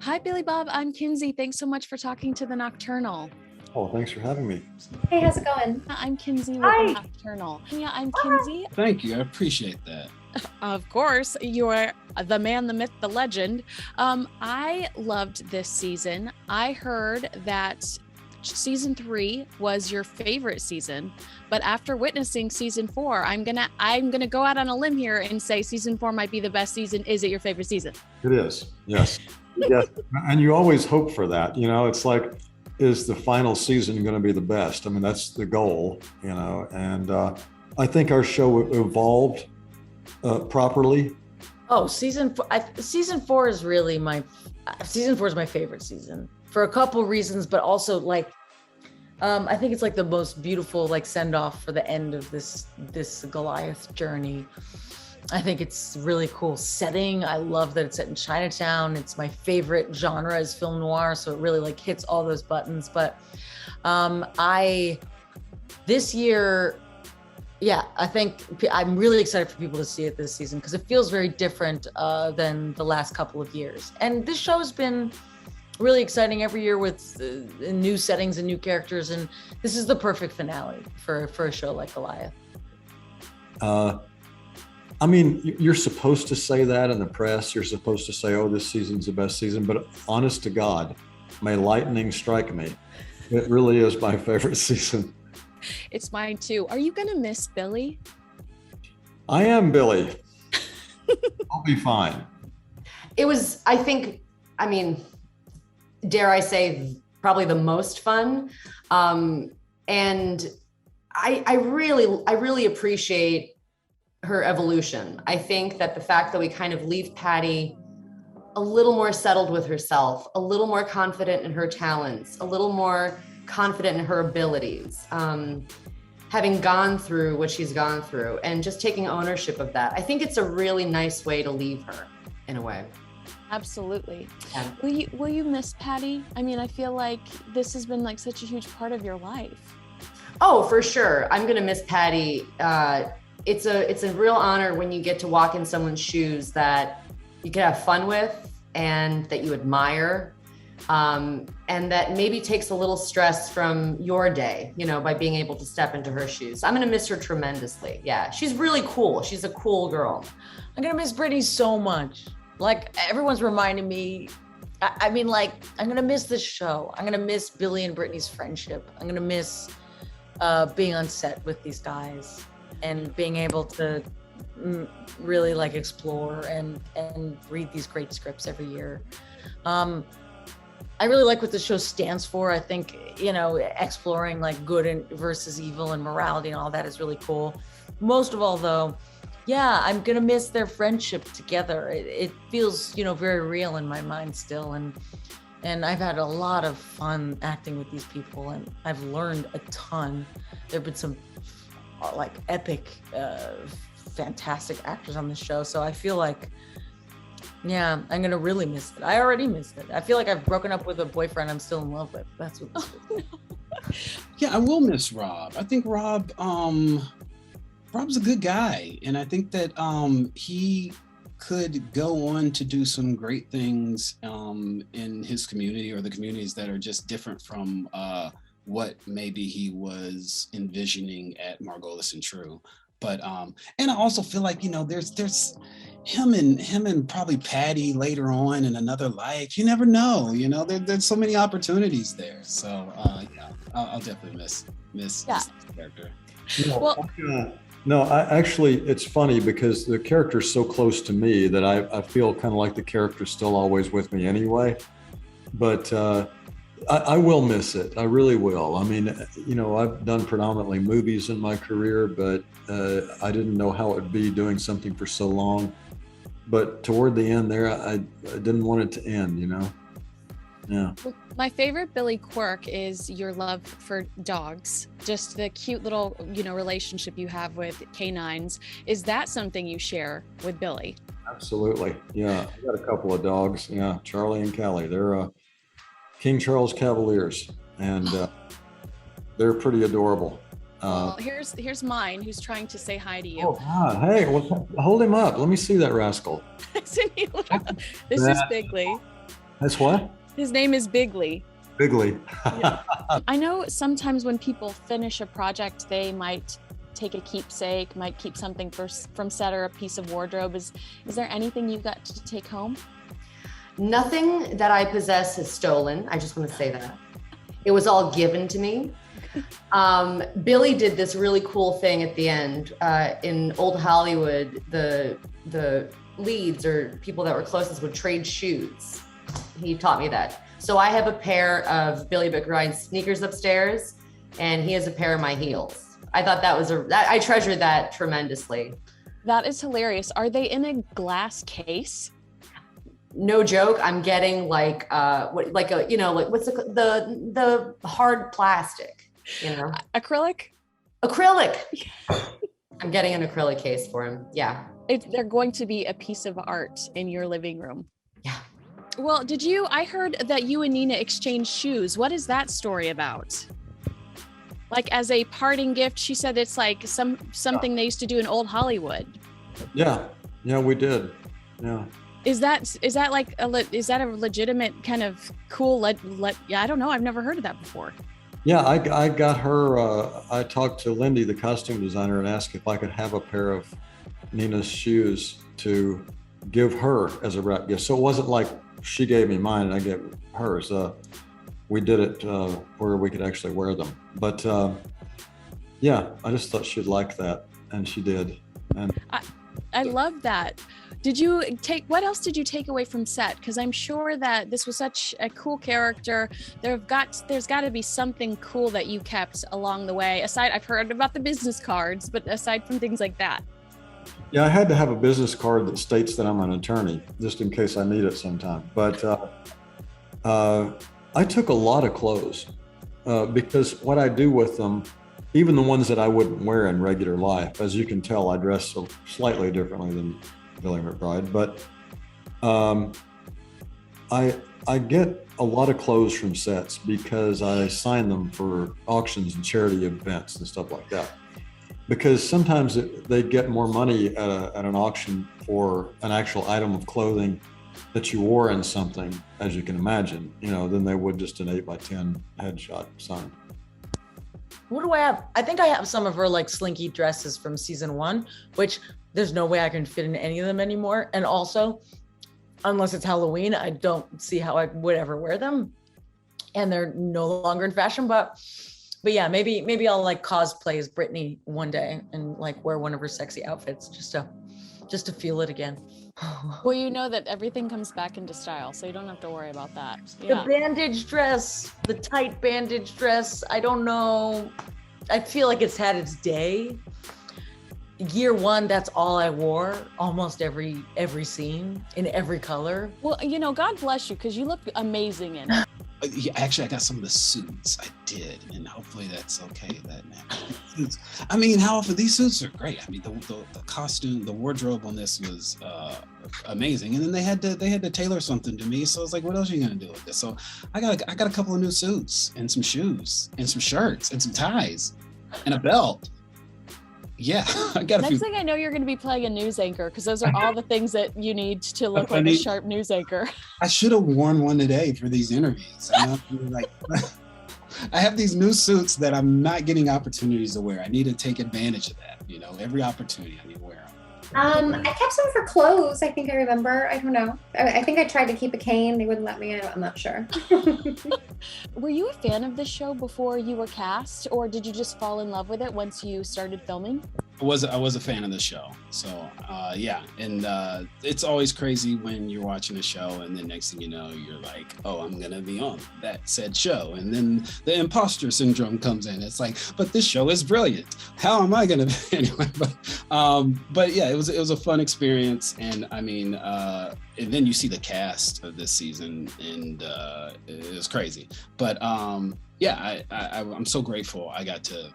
Hi, Billy Bob. I'm Kinsey. Thanks so much for talking to the Nocturnal. Oh, thanks for having me. Hey, how's it going? I'm Kinsey with Hi. the Nocturnal. Yeah, I'm Kinsey. Thank you. I appreciate that. Of course, you're the man, the myth, the legend. I loved this season. I heard that season 3 was your favorite season, but after witnessing season 4, I'm gonna go out on a limb here and say season 4 might be the best season. Is it your favorite season? It is, yes. Yes. And you always hope for that. It's like, is the final season going to be the best? I mean, that's the goal, and I think our show evolved properly. Oh, season 4 is really season 4 is my favorite season for a couple reasons, but also I think it's like the most beautiful send off for the end of this Goliath journey. I think it's really cool setting. I love that it's set in Chinatown. It's my favorite genre is film noir, so it really hits all those buttons. But this year, I think I'm really excited for people to see it this season because it feels very different than the last couple of years. And this show has been really exciting every year with new settings and new characters. And this is the perfect finale for a show like Goliath. I mean, you're supposed to say that in the press. You're supposed to say, oh, this season's the best season. But honest to God, may lightning strike me. It really is my favorite season. It's mine too. Are you gonna miss Billy? I am, Billy. I'll be fine. It was, dare I say, probably the most fun. And I really appreciate her evolution. I think that the fact that we kind of leave Patty a little more settled with herself, a little more confident in her talents, a little more confident in her abilities, having gone through what she's gone through and just taking ownership of that. I think it's a really nice way to leave her in a way. Absolutely. Yeah. Will you miss Patty? I mean, I feel like this has been such a huge part of your life. Oh, for sure. I'm going to miss Patty. It's a real honor when you get to walk in someone's shoes that you can have fun with and that you admire, and that maybe takes a little stress from your day, by being able to step into her shoes. I'm going to miss her tremendously. Yeah, she's really cool. She's a cool girl. I'm going to miss Brittany so much. Everyone's reminding me, I'm going to miss this show. I'm going to miss Billy and Brittany's friendship. I'm going to miss being on set with these guys and being able to really explore and read these great scripts every year. I really like what the show stands for. I think, exploring good versus evil and morality and all that is really cool. Most of all though, I'm gonna miss their friendship together. It feels, very real in my mind still. And I've had a lot of fun acting with these people and I've learned a ton. There've been some epic, fantastic actors on the show. So I feel I'm gonna really miss it. I already missed it. I feel like I've broken up with a boyfriend I'm still in love with. That's what this is. Yeah, I will miss Rob. I think Rob's a good guy. And I think that he could go on to do some great things in his community or the communities that are just different from what maybe he was envisioning at Margolis and True. But and I also feel like there's him and probably Patty later on in another life. You never know. There's so many opportunities there. So I'll definitely miss this character. No, it's funny because the character's so close to me that I feel kind of like the character's still always with me anyway. But I will miss it. I really will. I mean, I've done predominantly movies in my career, but I didn't know how it would be doing something for so long. But toward the end there, I didn't want it to end, Yeah. Well, my favorite Billy quirk is your love for dogs. Just the cute little, relationship you have with canines. Is that something you share with Billy? Absolutely. Yeah. I got a couple of dogs. Yeah. Charlie and Callie. They're King Charles Cavaliers, and they're pretty adorable. Well, here's mine, who's trying to say hi to you. Oh God! Hey, well, hold him up. Let me see that rascal. This is Bigley. That's what? His name is Bigley. Bigley. Yeah. I know sometimes when people finish a project, they might take a keepsake, might keep something from set or a piece of wardrobe. Is there anything you got to take home? Nothing that I possess is stolen. I just want to say that. It was all given to me. Billy did this really cool thing at the end. In old Hollywood, the leads or people that were closest would trade shoes. He taught me that. So I have a pair of Billy McBride's sneakers upstairs, and he has a pair of my heels. I thought that was I treasured that tremendously. That is hilarious. Are they in a glass case? No joke. I'm getting like what's the hard plastic, Acrylic. I'm getting an acrylic case for him. Yeah. They're going to be a piece of art in your living room. Yeah. Well, I heard that you and Nina exchanged shoes. What is that story about? Like as a parting gift, she said it's like something they used to do in old Hollywood. Yeah, we did. Yeah. Is that like a legitimate kind of cool? Yeah, I don't know. I've never heard of that before. Yeah, I got her. I talked to Lindy, the costume designer, and asked if I could have a pair of Nina's shoes to give her as a wrap gift. So it wasn't like she gave me mine and I gave hers. We did it where we could actually wear them. But yeah, I just thought she'd like that, and she did. And I love that. What else did you take away from set? Because I'm sure that this was such a cool character. There's got to be something cool that you kept along the way. I've heard about the business cards, but aside from things like that. Yeah, I had to have a business card that states that I'm an attorney, just in case I need it sometime. But I took a lot of clothes because what I do with them, even the ones that I wouldn't wear in regular life, as you can tell, I dress so slightly differently than Billy McBride. But I get a lot of clothes from sets because I sign them for auctions and charity events and stuff like that. Because sometimes they get more money at an auction for an actual item of clothing that you wore in something, as you can imagine, than they would just an 8x10 headshot sign. What do I have? I think I have some of her like slinky dresses from season 1, which there's no way I can fit in any of them anymore. And also, unless it's Halloween, I don't see how I would ever wear them. And they're no longer in fashion, but yeah, maybe I'll like cosplay as Brittany one day and like wear one of her sexy outfits just to feel it again. Well, you know that everything comes back into style, so you don't have to worry about that. Yeah. The bandage dress, the tight bandage dress, I don't know. I feel like it's had its day. Year 1, that's all I wore, almost every scene in every color. Well, God bless you, because you look amazing in it. Yeah, actually, I got some of the suits. I did, and hopefully that's okay. I mean, how often these suits are great. I mean, the costume, the wardrobe on this was amazing, and then they had to tailor something to me. So I was like, what else are you gonna do with this? So I got a couple of new suits and some shoes and some shirts and some ties and a belt. Yeah, I got a few. Next thing I know, you're going to be playing a news anchor, because those are all the things that you need to look like a sharp news anchor. I should have worn one today for these interviews. I have these new suits that I'm not getting opportunities to wear. I need to take advantage of that. Every opportunity I need to wear them. I kept some for clothes. I think I remember. I don't know. I think I tried to keep a cane. They wouldn't let me. I'm not sure. Were you a fan of this show before you were cast, or did you just fall in love with it once you started filming? I was a fan of the show. So yeah, and it's always crazy when you're watching a show and then next thing you know, you're like, oh, I'm gonna be on that said show, and then the imposter syndrome comes in. It's like, but this show is brilliant. How am I gonna be anyway? But yeah, it was a fun experience, and I mean, and then you see the cast of this season, and it was crazy. But yeah, I'm so grateful I got to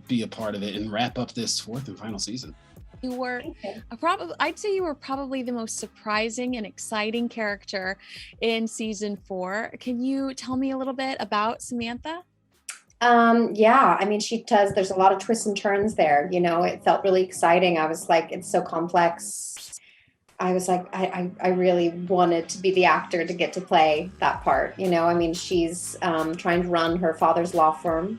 be a part of it and wrap up this 4th and final season. You were I'd say you were probably the most surprising and exciting character in season 4. Can you tell me a little bit about Samantha? Yeah, I mean, there's a lot of twists and turns there. It felt really exciting. I was like, it's so complex. I was like, I really wanted to be the actor to get to play that part. You know, I mean, she's trying to run her father's law firm.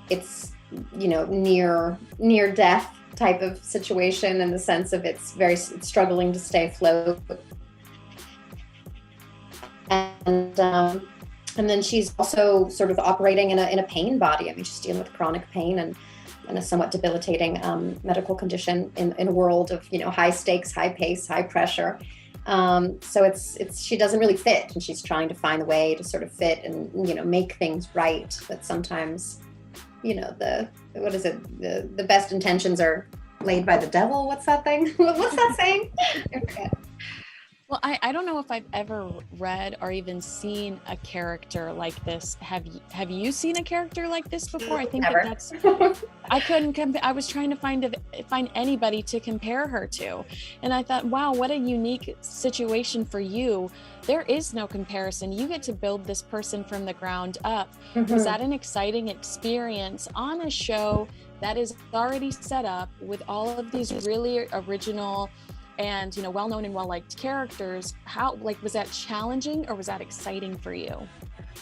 It's, you know, near death type of situation, in the sense of it's struggling to stay afloat. And then she's also sort of operating in a pain body. I mean, she's dealing with chronic pain and a somewhat debilitating medical condition in a world of, you know, high stakes, high pace, high pressure. So it's she doesn't really fit, and she's trying to find a way to sort of fit and, you know, make things right. But sometimes, you know, the best intentions are laid by the devil. What's that thing? What's that saying? I forget. Well, I don't know if I've ever read or even seen a character like this. Have you seen a character like this before? I think Never. that's. I couldn't compare. I was trying to find anybody to compare her to, and I thought, wow, what a unique situation for you. There is no comparison. You get to build this person from the ground up. Mm-hmm. Was that an exciting experience on a show that is already set up with all of these really original and, you know, well-known and well-liked characters? How, like, was that challenging or was that exciting for you?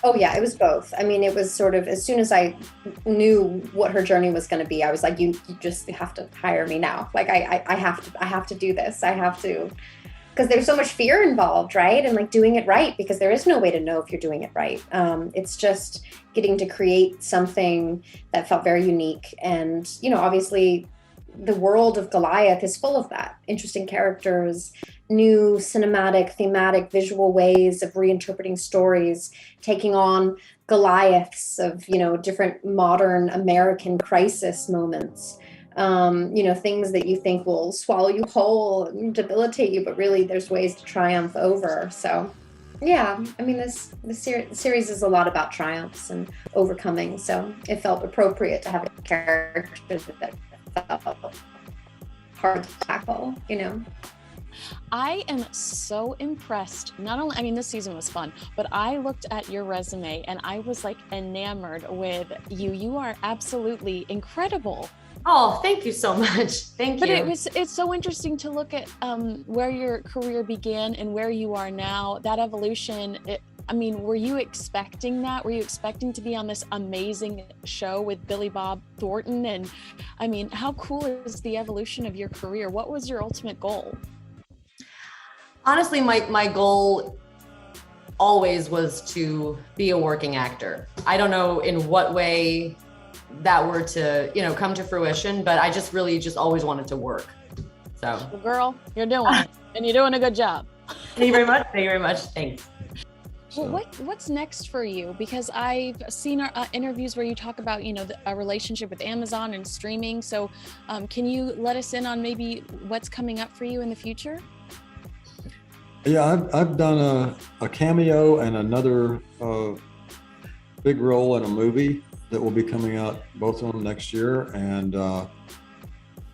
Oh yeah, it was both. I mean, it was sort of, as soon as I knew what her journey was going to be, I was like, you just have to hire me now. Like, I have to do this. I have to, because there's so much fear involved, right? And like doing it right, because there is no way to know if you're doing it right. It's just getting to create something that felt very unique. And, you know, obviously the world of Goliath is full of that. Interesting characters, new cinematic, thematic, visual ways of reinterpreting stories, taking on Goliaths of, you know, different modern American crisis moments. You know, things that you think will swallow you whole and debilitate you, but really there's ways to triumph over. So yeah, I mean, the series is a lot about triumphs and overcoming. So it felt appropriate to have a character that felt hard to tackle, you know. I am so impressed. Not only, I mean, this season was fun, but I looked at your resume and I was like enamored with you. You are absolutely incredible. Oh, thank you so much. Thank But you. it's so interesting to look at where your career began and where you are now, that evolution. I mean, were you expecting that? Were you expecting to be on this amazing show with Billy Bob Thornton? And I mean, how cool is the evolution of your career? What was your ultimate goal? Honestly, my goal always was to be a working actor. I don't know in what way that were to, you know, come to fruition, but I just really always wanted to work. So, Well, girl, you're doing it, and you're doing a good job. thank you very much. Thank you very much. Thanks. Well, what's next for you? Because I've seen interviews where you talk about, you know, a relationship with Amazon and streaming. So can you let us in on maybe what's coming up for you in the future? Yeah, I've done a cameo and another big role in a movie that will be coming out, both of them next year. And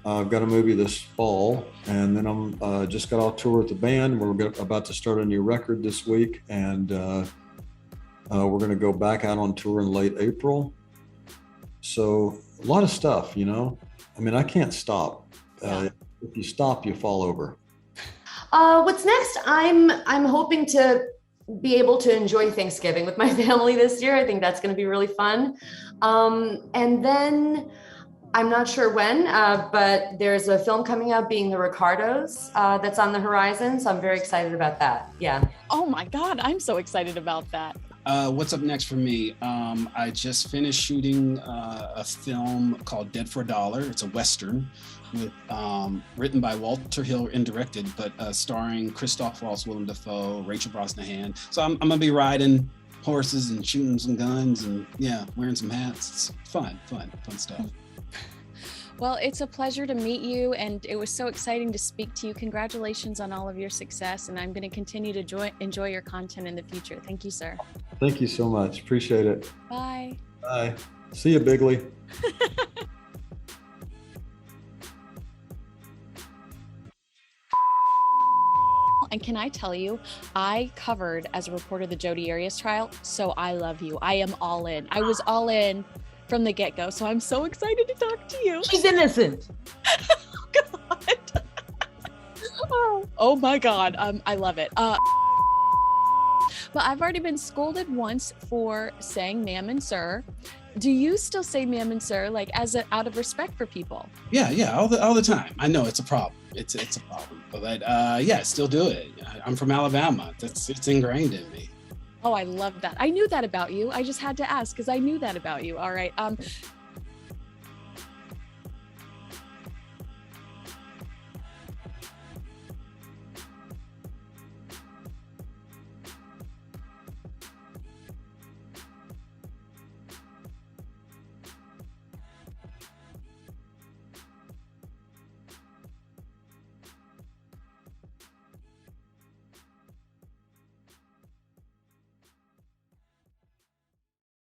I've got a movie this fall, and then I'm just got off tour with the band. We're about to start a new record this week, and we're going to go back out on tour in late April. So a lot of stuff, you know. I mean, I can't stop. If you stop, you fall over. What's next? I'm hoping to be able to enjoy Thanksgiving with my family this year. I think that's going to be really fun. And then I'm not sure when, but there's a film coming out, Being the Ricardos, that's on the horizon. So I'm very excited about that. Yeah. Oh my God, I'm so excited about that. What's up next for me? I just finished shooting a film called Dead for a Dollar. It's a Western with written by Walter Hill and directed, but starring Christoph Waltz, Willem Dafoe, Rachel Brosnahan. So I'm gonna be riding horses and shooting some guns and wearing some hats. It's fun stuff. Well, it's a pleasure to meet you, and it was so exciting to speak to you. Congratulations on all of your success, and I'm going to continue to enjoy your content in the future. Thank you, sir. Thank you so much. Appreciate it. Bye. Bye. See you, Bigley. And can I tell you, I covered as a reporter the Jodi Arias trial, so I love you. I am all in. I was all in from the get-go, so I'm so excited to talk to you. She's innocent. Oh, God. Oh. Oh my God. I love it. But I've already been scolded once for saying ma'am and sir. Do you still say ma'am and sir, like out of respect for people? Yeah, all the time. I know it's a problem. It's a problem, but yeah, still do it. I'm from Alabama. It's ingrained in me. Oh, I love that. I knew that about you. I just had to ask because I knew that about you. All right.